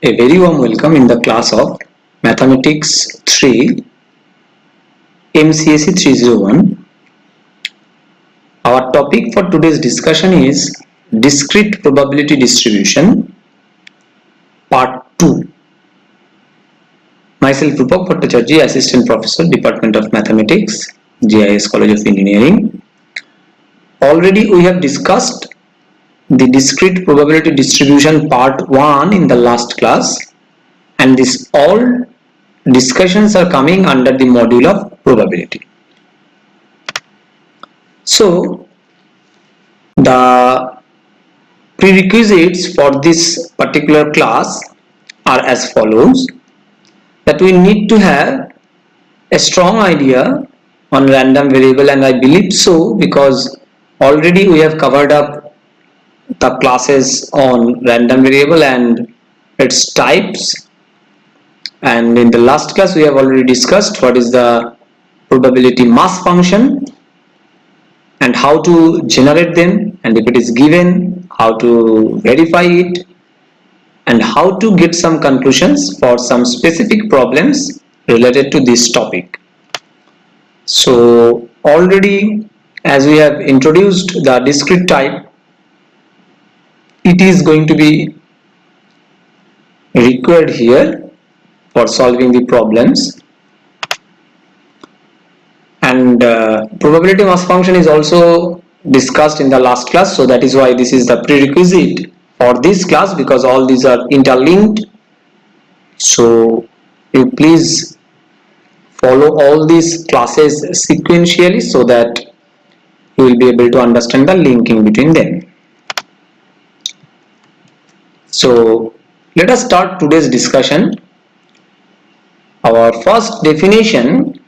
A very warm welcome in the class of Mathematics 3 MCSE 301. Our topic for today's discussion is Discrete Probability Distribution Part 2. Myself Rupak Bhattacharjee, Assistant Professor, Department of Mathematics, GIS College of Engineering. Already we have discussed the Discrete Probability Distribution Part 1 in the last class, and this all discussions are coming under the module of probability. So the prerequisites for this particular class are as follows: that we need to have a strong idea on random variable, and I believe so because already we have covered up the classes on random variable and its types, and in the last class we have already discussed what is the probability mass function and how to generate them, and if it is given, how to verify it, and how to get some conclusions for some specific problems related to this topic. So already, as we have introduced the discrete type, it is going to be required here for solving the problems. And probability mass function is also discussed in the last class, so that is why this is the prerequisite for this class, because all these are interlinked. So you please follow all these classes sequentially so that you will be able to understand the linking between them. So let us start today's discussion. Our first definition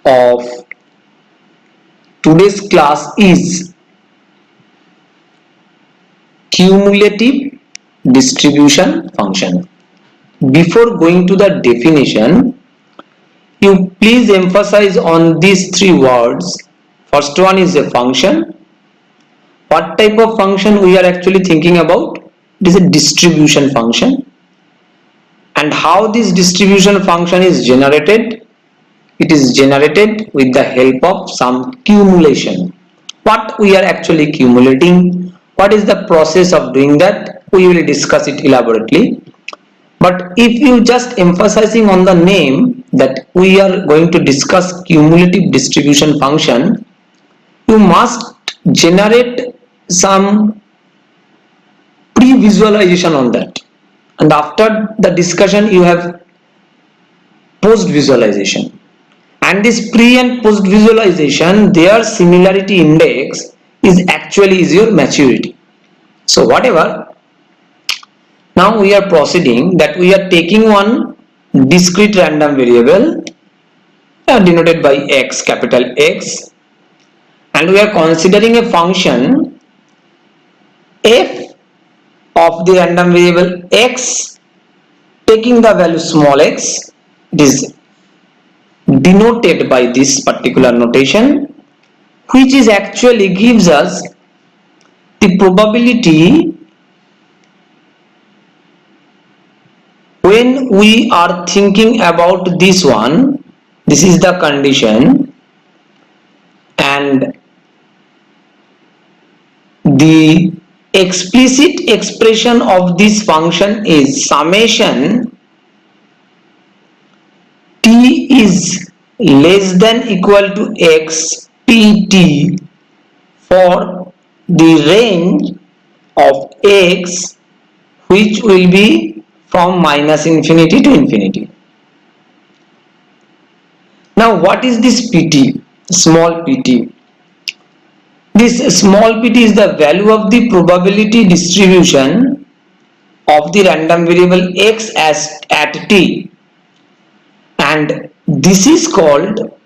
of today's class is cumulative distribution function. Before going to the definition, you please emphasize on these three words. First one is a function. What type of function we are actually thinking about? It is a distribution function. And how this distribution function is generated? It is generated with the help of some cumulation. What we are actually cumulating? What is the process of doing that? We will discuss it elaborately. But if you just emphasizing on the name that we are going to discuss cumulative distribution function, you must generate some pre-visualization on that. And after the discussion, you have post-visualization. And this pre and post visualization, their similarity index is actually your maturity. So whatever, now we are proceeding that we are taking one discrete random variable denoted by x, capital X, and we are considering a function f of the random variable x taking the value small x. It is denoted by this particular notation, which is actually gives us the probability when we are thinking about this one. This is the condition, and the explicit expression of this function is summation t is less than equal to x pt for the range of x which will be from minus infinity to infinity. Now what is this pt? Small pt. This small pt is the value of the probability distribution of the random variable x as at t, and this is called,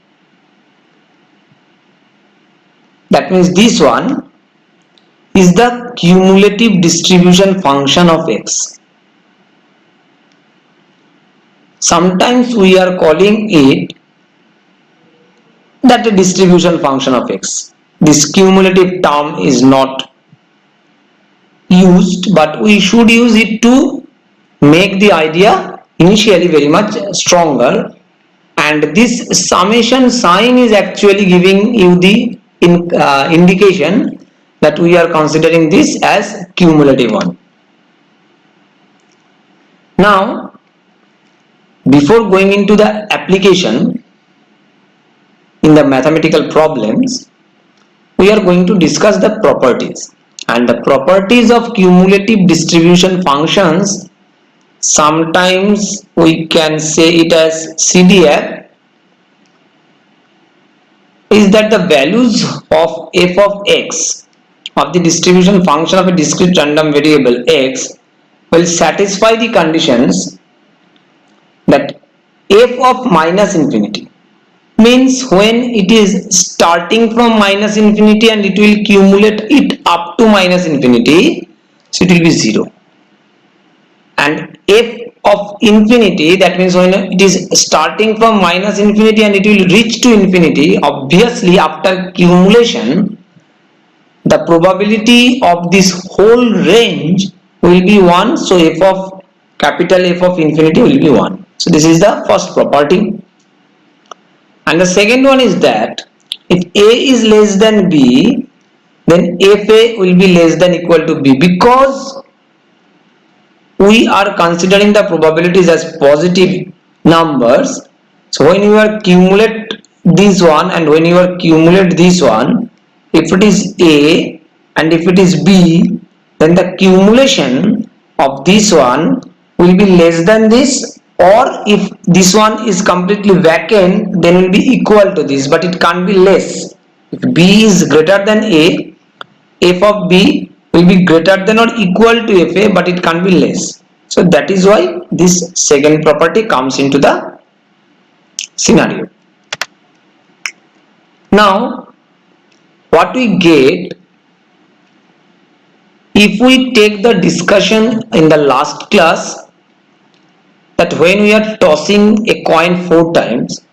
that means this one is the cumulative distribution function of x. Sometimes we are calling it that a distribution function of x. This cumulative term is not used, but we should use it to make the idea initially very much stronger, and this summation sign is actually giving you the indication that we are considering this as cumulative one. Now, before going into the application in the mathematical problems, we are going to discuss the properties, and the properties of cumulative distribution functions, sometimes we can say it as CDF, is that the values of f of x of the distribution function of a discrete random variable x will satisfy the conditions that f of minus infinity means when it is starting from minus infinity and it will cumulate it up to minus infinity, so it will be 0, and f of infinity, that means when it is starting from minus infinity and it will reach to infinity, obviously after cumulation the probability of this whole range will be 1, so f of capital F of infinity will be 1. So this is the first property. And the second one is that if a is less than b, then fa will be less than equal to b, because we are considering the probabilities as positive numbers. So when you accumulate this one and when you accumulate this one, if it is a and if it is b, then the accumulation of this one will be less than this, or if this one is completely vacant, then will be equal to this, but it can't be less. If b is greater than a, f of b will be greater than or equal to fa, but it can't be less. So that is why this second property comes into the scenario. Now, what we get if we take the discussion in the last class, that when we are tossing a coin 4 times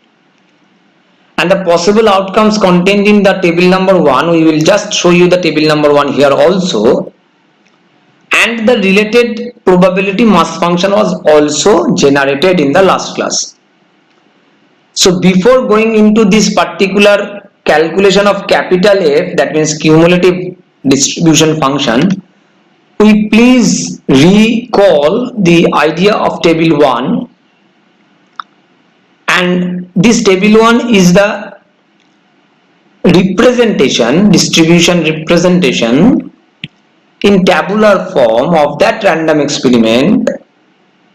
and the possible outcomes contained in the table number 1, we will just show you the table number 1 here also, and the related probability mass function was also generated in the last class. So before going into this particular calculation of capital F, that means cumulative distribution function, we please recall the idea of table 1, and this table 1 is the representation, distribution representation in tabular form of that random experiment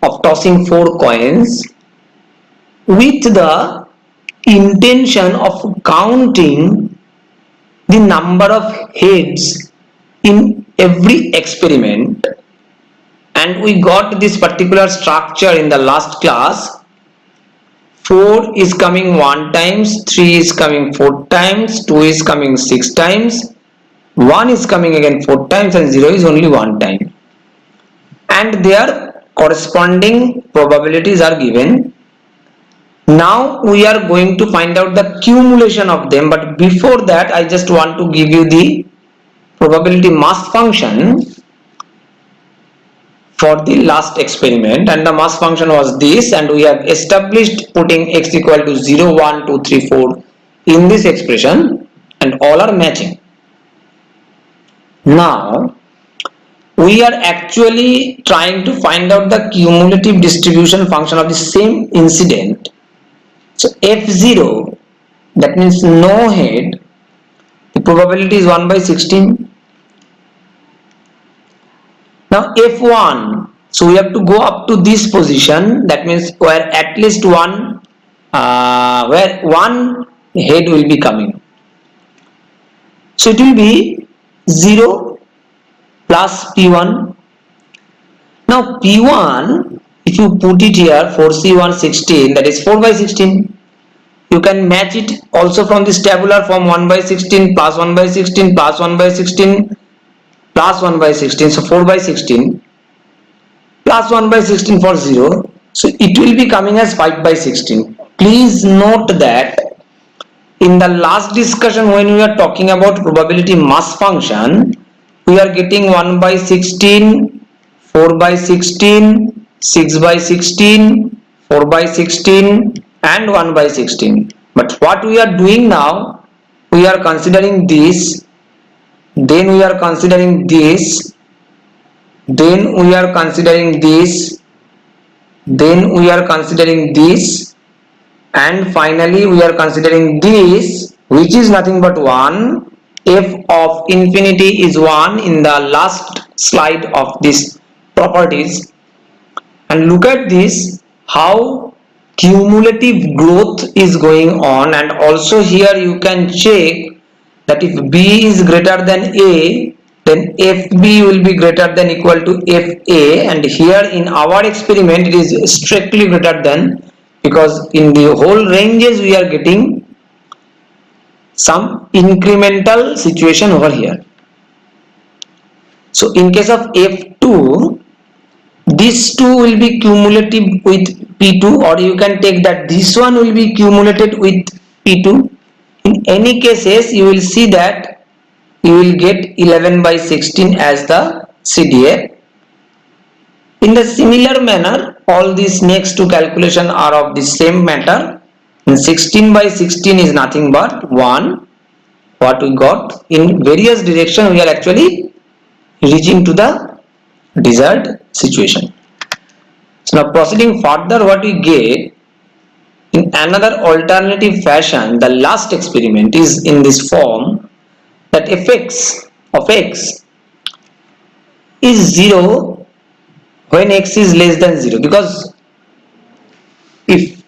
of tossing 4 coins with the intention of counting the number of heads in every experiment, and we got this particular structure in the last class. 4 is coming 1 times, 3 is coming 4 times, 2 is coming 6 times, 1 is coming again 4 times, and 0 is only 1 time, and their corresponding probabilities are given. Now we are going to find out the cumulation of them, but before that I just want to give you the probability mass function for the last experiment, and the mass function was this, and we have established putting x equal to 0, 1, 2, 3, 4 in this expression, and all are matching. Now we are actually trying to find out the cumulative distribution function of the same incident. So f0, that means no head, the probability is 1 by 16. Now f1, so we have to go up to this position, that means where at least one head will be coming. So it will be 0 plus p1. Now p1, if you put it here, 4c1 16, that is 4 by 16. You can match it also from this tabular form, 1 by 16 plus 1 by 16 plus 1 by 16 plus 1 by 16, so 4 by 16 plus 1 by 16 for 0, so it will be coming as 5 by 16. Please note that in the last discussion when we are talking about probability mass function, we are getting 1 by 16, 4 by 16, 6 by 16, 4 by 16 and 1 by 16. But what we are doing now, we are considering this, then we are considering this, then we are considering this, then we are considering this, and finally we are considering this, which is nothing but 1. F of infinity is 1 in the last slide of this properties. And look at this, how cumulative growth is going on. And also here you can check that if B is greater than A, then FB will be greater than equal to FA, and here in our experiment it is strictly greater than, because in the whole ranges we are getting some incremental situation over here. So in case of F2, this 2 will be cumulative with P2, or you can take that this one will be cumulated with P2. In any cases you will see that you will get 11 by 16 as the CDA. In the similar manner, all these next two calculations are of the same matter. And 16 by 16 is nothing but 1. What we got in various directions, we are actually reaching to the desired situation. So now proceeding further, what we get in another alternative fashion, the last experiment is in this form, that fx of x is 0 when x is less than 0, because if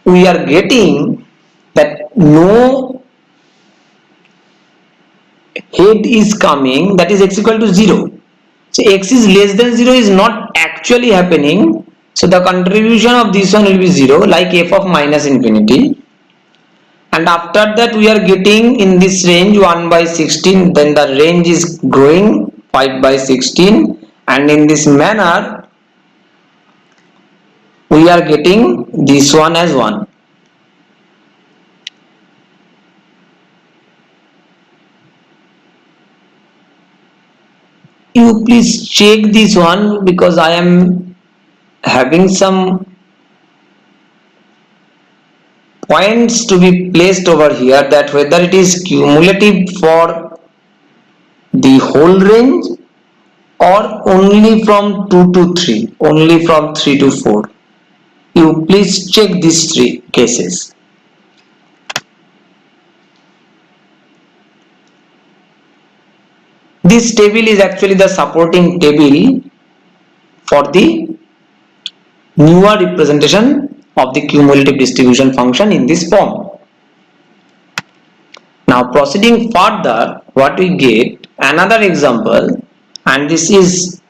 we are getting that no head is coming, that is x equal to 0. So x is less than 0 is not actually happening. So the contribution of this one will be 0, like f of minus infinity. And after that we are getting in this range 1 by 16, then the range is growing 5 by 16, and in this manner we are getting this one as 1. You please check this one, because I am having some points to be placed over here, that whether it is cumulative for the whole range or only from 2 to 3, only from 3 to 4. You please check these three cases. This table is actually the supporting table for the newer representation of the cumulative distribution function in this form. Now proceeding further, what we get another example, and this is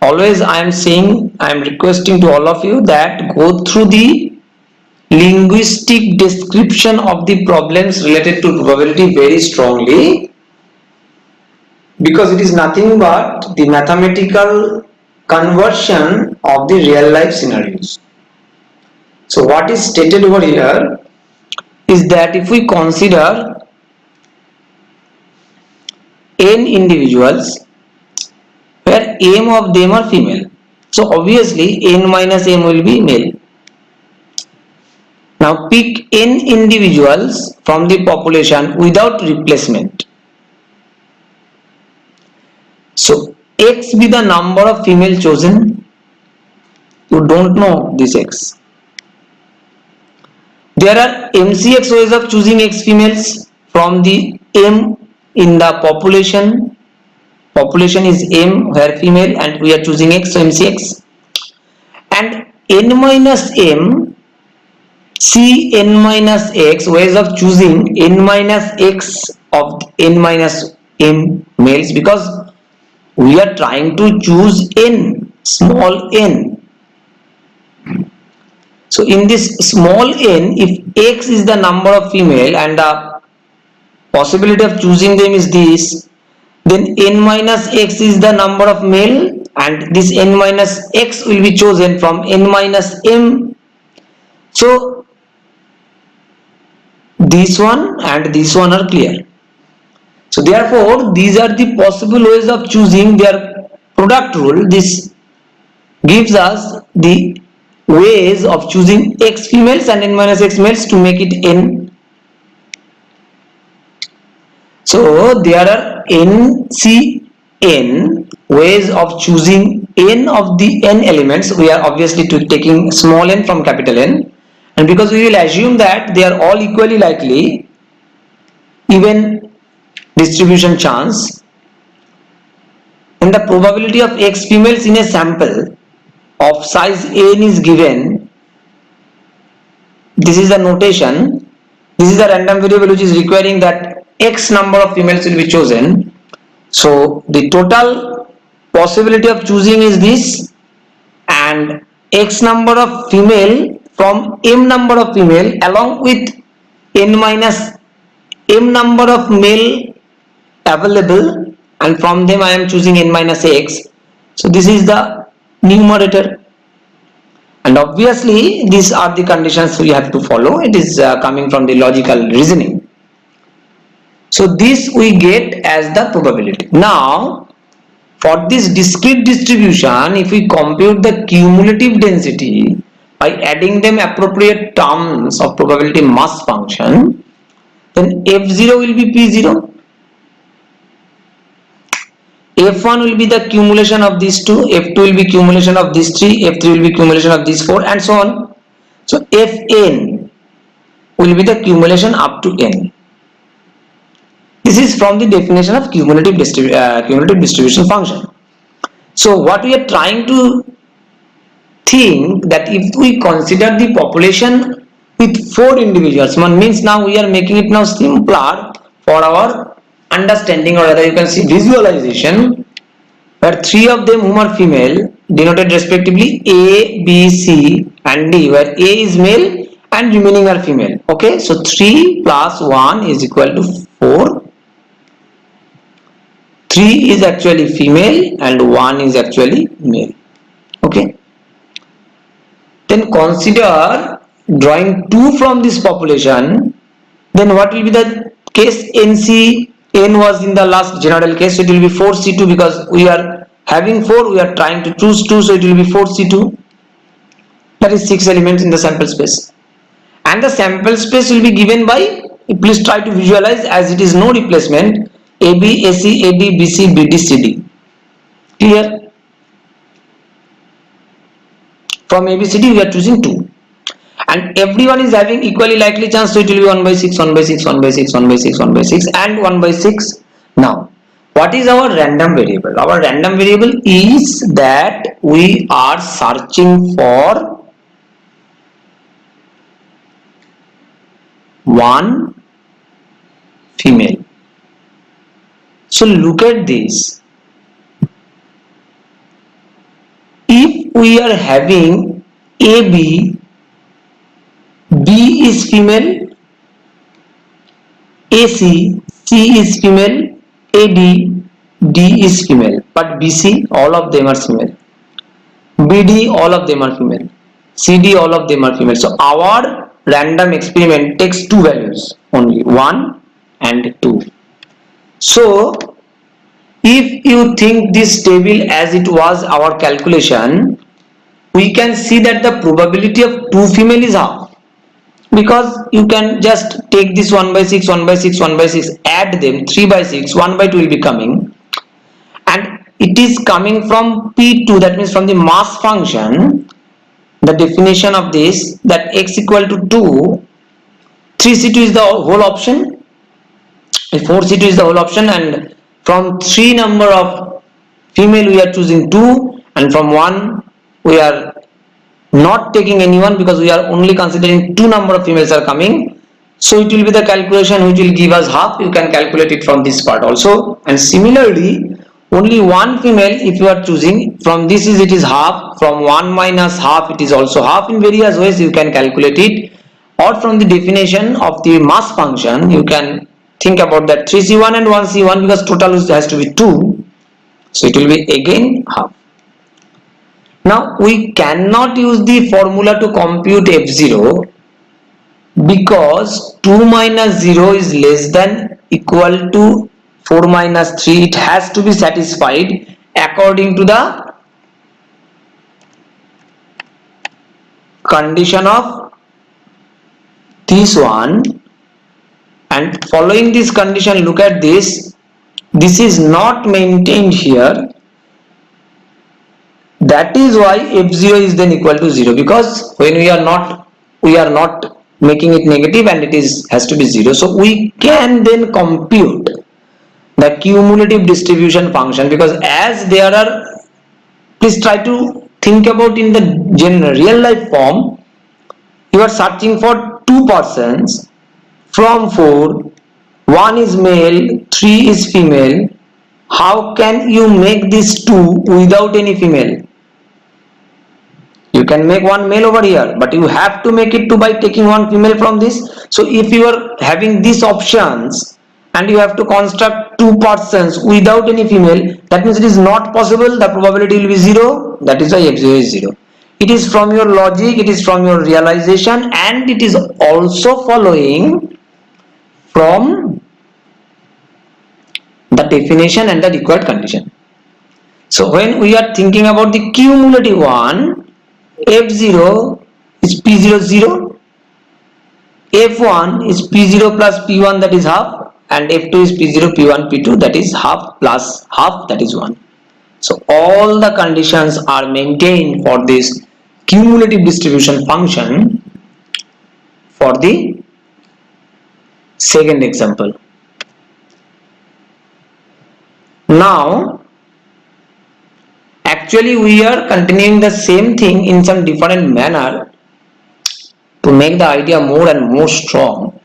always I am saying, I am requesting to all of you that go through the linguistic description of the problems related to probability very strongly, because it is nothing but the mathematical conversion of the real life scenarios. So what is stated over here is that if we consider n individuals where m of them are female, so obviously n minus m will be male. Now pick n individuals from the population without replacement. So x be the number of female chosen. You don't know this x. There are MCX ways of choosing x females from the m in the population. Population is m where female, and we are choosing x, so MCX. And n minus m, c n minus x ways of choosing n minus x of n minus m males, because we are trying to choose n, small n. So in this small n, if x is the number of female and the possibility of choosing them is this, then n minus x is the number of male, and this n minus x will be chosen from n minus m. So this one and this one are clear. So therefore these are the possible ways of choosing their product rule. This gives us the ways of choosing x females and n minus x males to make it n. So there are n ways of choosing n of the n elements. We are obviously taking small n from capital N, and because we will assume that they are all equally likely, even distribution chance, and the probability of x females in a sample of size n is given. This is the notation. This is a random variable which is requiring that x number of females will be chosen. So the total possibility of choosing is this, and x number of female from m number of female along with n minus m number of male available, and from them I am choosing n minus x. So this is the numerator, and obviously these are the conditions we have to follow. It is coming from the logical reasoning. So this we get as the probability. Now for this discrete distribution, if we compute the cumulative density by adding them appropriate terms of probability mass function, then f0 will be p0, f1 will be the accumulation of these two, f2 will be accumulation of these three, f3 will be accumulation of these four, and so on. So fn will be the accumulation up to n. This is from the definition of cumulative distribution function. So what we are trying to think, that if we consider the population with 4 individuals, one means now we are making it now simpler for our understanding, or rather you can see visualization, where 3 of them whom are female denoted respectively A, B, C and D, where A is male and remaining are female. Okay, so 3 plus 1 is equal to 4. 3 is actually female and 1 is actually male. Okay, then consider drawing 2 from this population. Then what will be the case? NC, n was in the last general case, so it will be 4C2, because we are having 4, we are trying to choose 2, so it will be 4C2. That is 6 elements in the sample space, and the sample space will be given by, please try to visualize, as it is no replacement, AB, AC, AD, BC, BD, CD. Clear? From ABCD we are choosing 2, and everyone is having equally likely chance, so it will be 1 by 6, 1 by 6, 1 by 6, 1 by 6, 1 by 6 and 1 by 6. Now what is our random variable? Our random variable is that we are searching for one female. So look at this. If we are having AB, B is female, AC, C is female, AD, D is female, but BC all of them are female, BD all of them are female, CD all of them are female. So our random experiment takes 2 values only, 1 and 2. So if you think this table as it was our calculation, we can see that the probability of 2 female is half, because you can just take this 1 by 6, 1 by 6, 1 by 6, add them, 3 by 6, 1 by 2 will be coming, and it is coming from P2, that means from the mass function. The definition of this, that x equal to 2, 3C2 is the whole option, 4C2 is the whole option, and from 3 number of female we are choosing 2, and from 1 we are not taking anyone, because we are only considering 2 number of females are coming. So it will be the calculation which will give us half. You can calculate it from this part also, and similarly only 1 female if you are choosing, from this is it is half, from 1 minus half it is also half. In various ways you can calculate it, or from the definition of the mass function you can think about that 3C1 and 1C1, because total has to be 2, so it will be again half. Now we cannot use the formula to compute F0, because 2 minus 0 is less than equal to 4 minus 3. It has to be satisfied according to the condition of this one, and following this condition, look at this, this is not maintained here. That is why f0 is then equal to 0, because when we are not making it negative and it is has to be 0. So we can then compute the cumulative distribution function, because as there are, please try to think about in the real life form. You are searching for two persons from 4, one is male, 3 is female. How can you make these two without any female? You can make one male over here, but you have to make it 2 by taking one female from this. So if you are having these options and you have to construct two persons without any female, that means it is not possible. The probability will be 0. That is why f0 is 0. It is from your logic, it is from your realization, and it is also following from the definition and the required condition. So when we are thinking about the cumulative one, f0 is p0 0, f1 is p0 plus p1, that is half, and f2 is p0 p1 p2, that is half plus half, that is 1. So all the conditions are maintained for this cumulative distribution function for the second example. Now actually we are continuing the same thing in some different manner to make the idea more and more strong.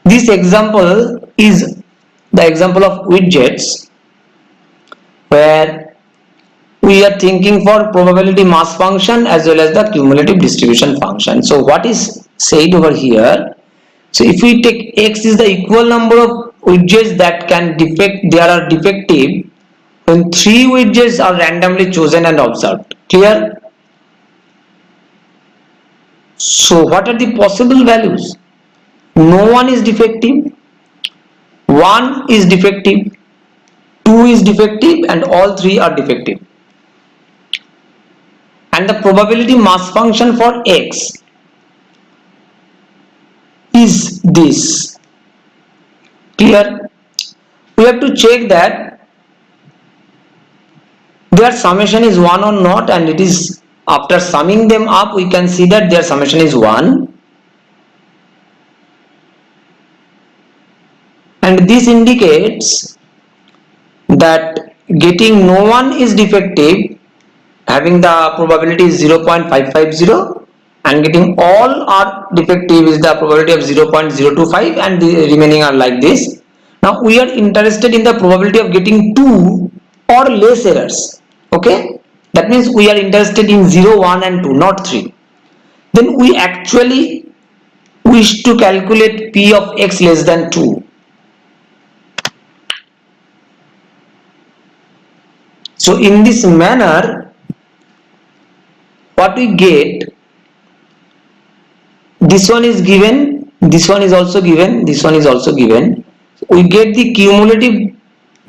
This example is the example of widgets, where we are thinking for probability mass function as well as the cumulative distribution function. So what is said over here? So if we take x is the equal number of widgets that can they are defective when 3 widgets are randomly chosen and observed. Clear? So what are the possible values? No one is defective, 1 is defective, 2 is defective, and all 3 are defective. And the probability mass function for x is this. Clear? We have to check that their summation is 1 or not, and it is after summing them up we can see that their summation is 1, and this indicates that getting no one is defective, having the probability is 0.550, and getting all are defective is the probability of 0.025, and the remaining are like this. Now we are interested in the probability of getting 2 or less errors. Okay, that means we are interested in 0, 1 and 2, not 3. Then we actually wish to calculate p of x less than 2. So in this manner, what we get, this one is given, this one is also given, this one is also given. We get the cumulative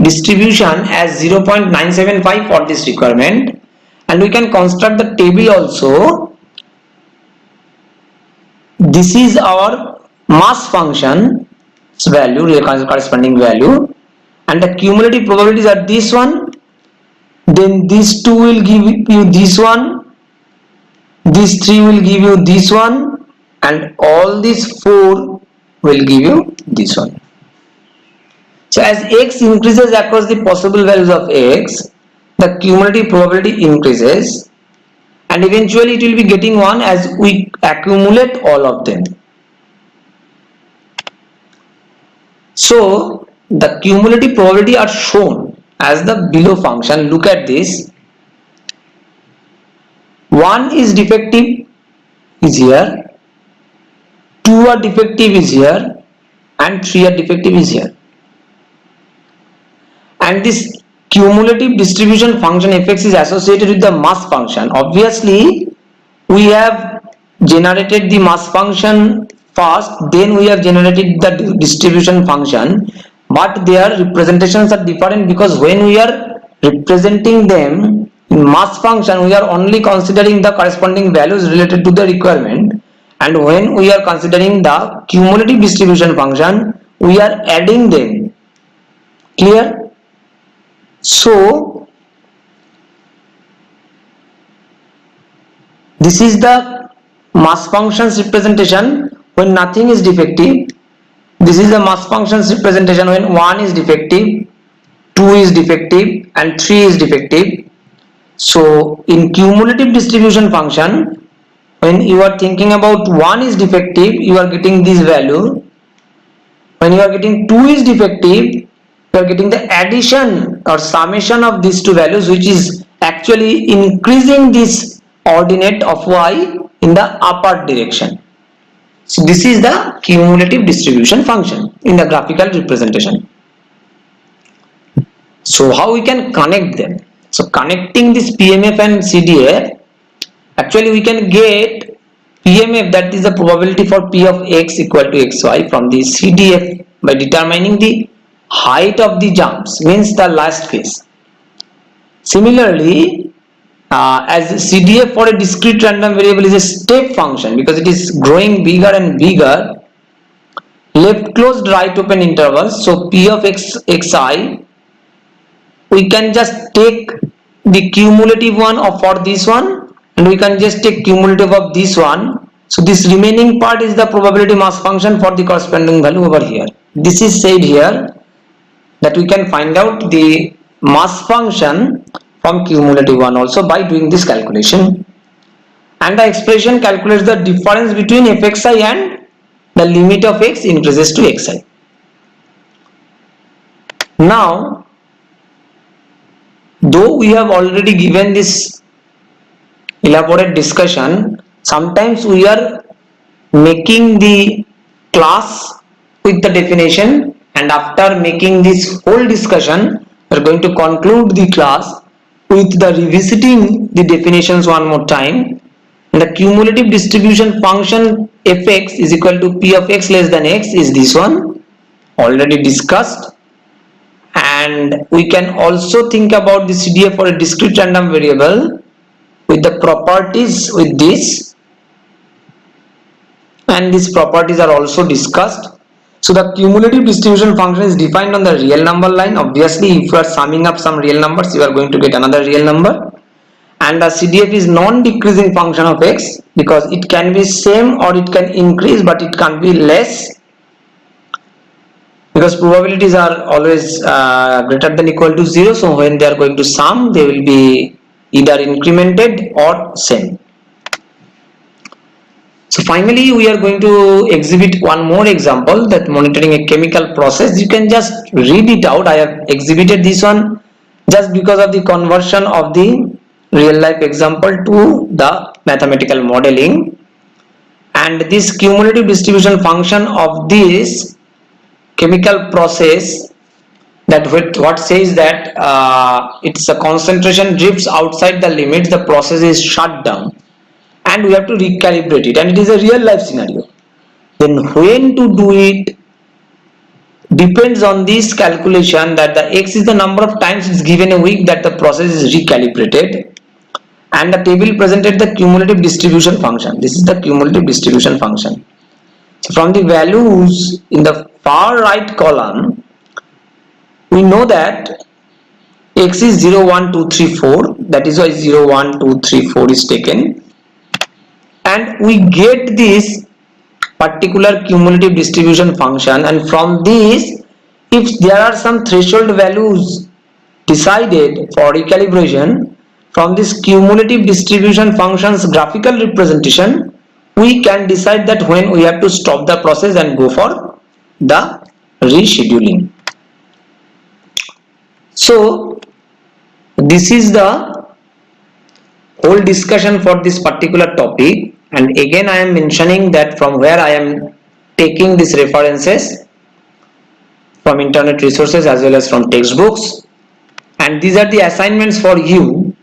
distribution as 0.975 for this requirement, and we can construct the table also. This is our mass function value, corresponding value, and the cumulative probabilities are this one. Then these 2 will give you this one, these 3 will give you this one, and all these 4 will give you this one. So as x increases across the possible values of x, the cumulative probability increases, and eventually it will be getting 1 as we accumulate all of them. So the cumulative probability are shown as the below function. Look at this. 1 is defective is here, 2 are defective is here, and 3 are defective is here. And this cumulative distribution function fx is associated with the mass function. Obviously we have generated the mass function first, then we have generated the distribution function, but their representations are different, because when we are representing them In mass function, we are only considering the corresponding values related to the requirement, and when we are considering the cumulative distribution function, we are adding them. Clear? So this is the mass functions representation when nothing is defective. This is the mass functions representation when 1 is defective, 2 is defective, and 3 is defective. So in cumulative distribution function, when you are thinking about 1 is defective, you are getting this value. When you are getting 2 is defective, you are getting the addition or summation of these two values, which is actually increasing this ordinate of y in the upward direction. So this is the cumulative distribution function in the graphical representation. So how we can connect them? So connecting this PMF and CDF, actually we can get PMF, that is the probability for P of x equal to xy, from the CDF by determining the height of the jumps, means the last phase. Similarly, as CDF for a discrete random variable is a step function because it is growing bigger and bigger, left closed right open intervals. So P of xi, we can just take the cumulative one of for this one, and we can just take cumulative of this one. So this remaining part is the probability mass function for the corresponding value over here. This is said here that we can find out the mass function from cumulative one also by doing this calculation, and the expression calculates the difference between fxi and the limit of x increases to xi. Now, though we have already given this elaborate discussion, sometimes we are making the class with the definition, and after making this whole discussion, we are going to conclude the class with the revisiting the definitions one more time. And the cumulative distribution function fx is equal to P of x less than x is this one, already discussed. And we can also think about the CDF for a discrete random variable with the properties with this, and these properties are also discussed. So the cumulative distribution function is defined on the real number line. Obviously, if you are summing up some real numbers, you are going to get another real number. And the CDF is non-decreasing function of x because it can be same or it can increase, but it can't be less, because probabilities are always greater than equal to 0. So when they are going to sum, they will be either incremented or same. So finally, we are going to exhibit one more example, that monitoring a chemical process. You can just read it out. I have exhibited this one just because of the conversion of the real life example to the mathematical modeling. And this cumulative distribution function of this chemical process, that what says that it's a concentration drifts outside the limits, the process is shut down, and we have to recalibrate it, and it is a real life scenario. Then when to do it depends on this calculation, that the x is the number of times it's given a week that the process is recalibrated, and the table presented the cumulative distribution function. This is the cumulative distribution function. So from the values in the far right column, we know that x is 0, 1, 2, 3, 4. That is why 0, 1, 2, 3, 4 is taken. And we get this particular cumulative distribution function, and from this, if there are some threshold values decided for recalibration, from this cumulative distribution function's graphical representation, we can decide that when we have to stop the process and go for the rescheduling. So this is the whole discussion for this particular topic, and again I am mentioning that from where I am taking these references, from internet resources as well as from textbooks, and these are the assignments for you.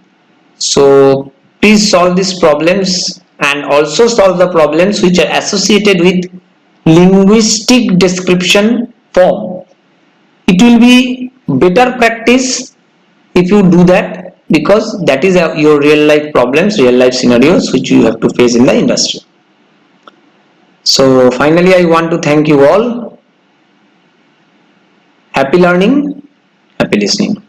So please solve these problems and also solve the problems which are associated with linguistic description form. It will be better practice if you do that, because that is your real life problems, real life scenarios which you have to face in the industry. So finally, I want to thank you all. Happy learning, happy listening.